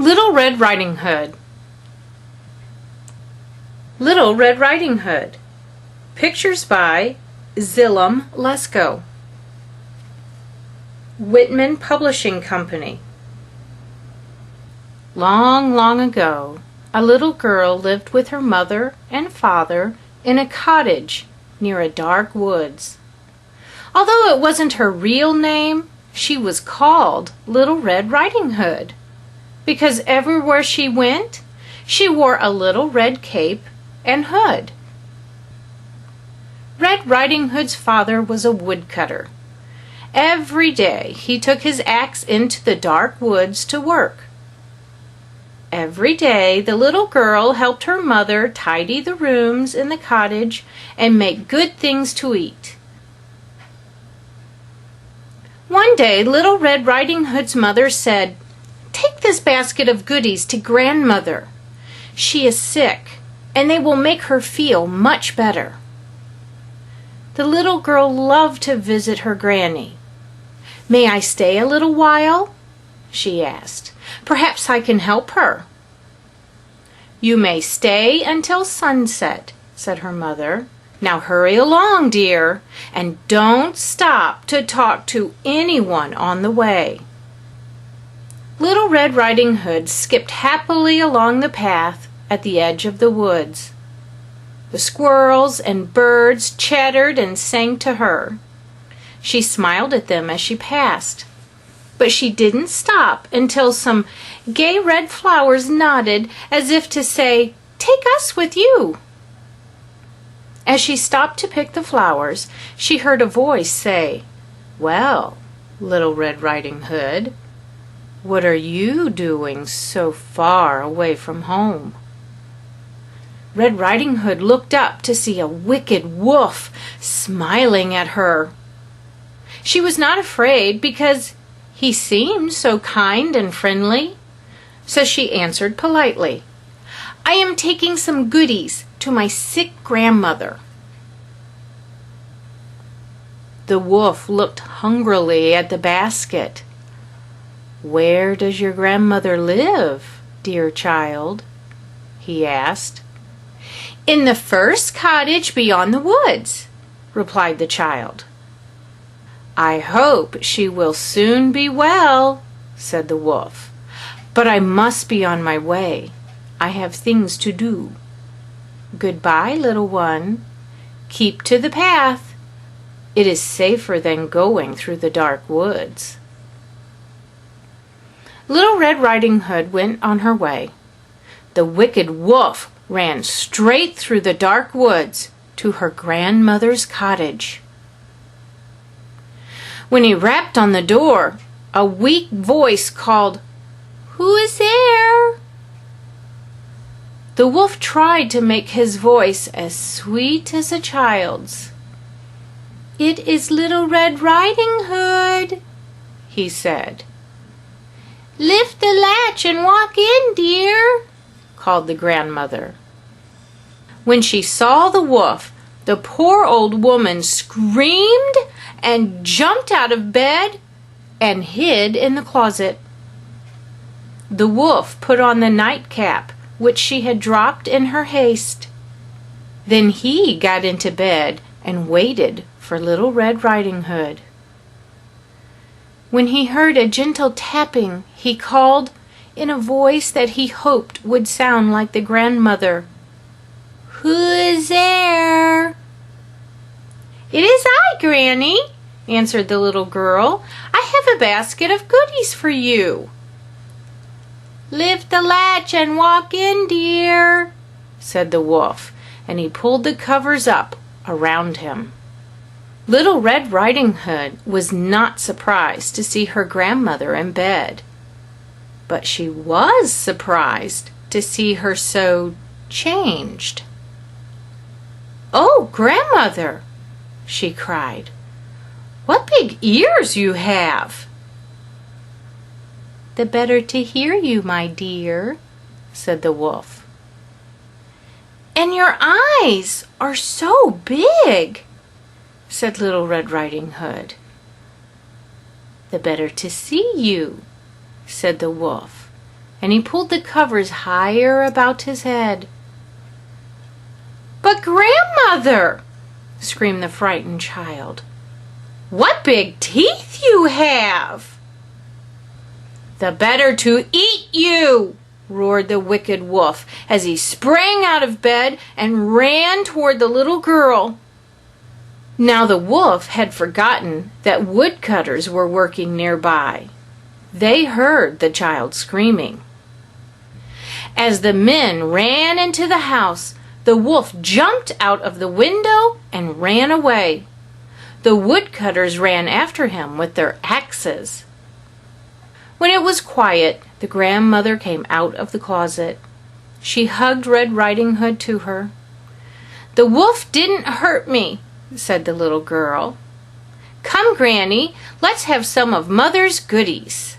Little Red Riding Hood. Little Red Riding Hood. Pictures by Zillum Lesko. Whitman Publishing Company. Long, long ago, a little girl lived with her mother and father in a cottage near a dark woods. Although it wasn't her real name, she was called Little Red Riding Hood, because everywhere she went, she wore a little red cape and hood. Red Riding Hood's father was a woodcutter. Every day he took his axe into the dark woods to work. Every day the little girl helped her mother tidy the rooms in the cottage and make good things to eat. One day Little Red Riding Hood's mother said, "Take this basket of goodies to Grandmother. She is sick, and they will make her feel much better." The little girl loved to visit her granny. "May I stay a little while?" she asked. "Perhaps I can help her." "You may stay until sunset," said her mother. "Now hurry along, dear, and don't stop to talk to anyone on the way." Little Red Riding Hood skipped happily along the path at the edge of the woods. The squirrels and birds chattered and sang to her. She smiled at them as she passed, but she didn't stop until some gay red flowers nodded as if to say, "Take us with you." As she stopped to pick the flowers, she heard a voice say, "Well, Little Red Riding Hood, what are you doing so far away from home?" Red Riding Hood looked up to see a wicked wolf smiling at her. She was not afraid because he seemed so kind and friendly, so she answered politely, "I am taking some goodies to my sick grandmother." The wolf looked hungrily at the basket. "Where does your grandmother live, dear child?" he asked. "In the first cottage beyond the woods," replied the child. "I hope she will soon be well," said the wolf, "but I must be on my way. I have things to do. Goodbye, little one. Keep to the path. It is safer than going through the dark woods." Little Red Riding Hood went on her way. The wicked wolf ran straight through the dark woods to her grandmother's cottage. When he rapped on the door, a weak voice called, "Who is there?" The wolf tried to make his voice as sweet as a child's. "It is Little Red Riding Hood," he said. "Lift the latch and walk in, dear," called the grandmother. When she saw the wolf, the poor old woman screamed and jumped out of bed and hid in the closet. The wolf put on the nightcap which she had dropped in her haste. Then he got into bed and waited for Little Red Riding Hood. When he heard a gentle tapping, he called, in a voice that he hoped would sound like the grandmother, "Who is there?" "It is I, Granny," answered the little girl. "I have a basket of goodies for you." "Lift the latch and walk in, dear," said the wolf, and he pulled the covers up around him. Little Red Riding Hood was not surprised to see her grandmother in bed, but she was surprised to see her so changed. "Oh, Grandmother," she cried, "what big ears you have!" "The better to hear you, my dear," said the wolf. "And your eyes are so big," said Little Red Riding Hood. "The better to see you," said the wolf, and he pulled the covers higher about his head. "But grandmother!" screamed the frightened child. "What big teeth you have!" "The better to eat you!" roared the wicked wolf as he sprang out of bed and ran toward the little girl. Now the wolf had forgotten that woodcutters were working nearby. They heard the child screaming. As the men ran into the house, the wolf jumped out of the window and ran away. The woodcutters ran after him with their axes. When it was quiet, the grandmother came out of the closet. She hugged Red Riding Hood to her. "The wolf didn't hurt me," said the little girl. "Come, Granny, let's have some of Mother's goodies."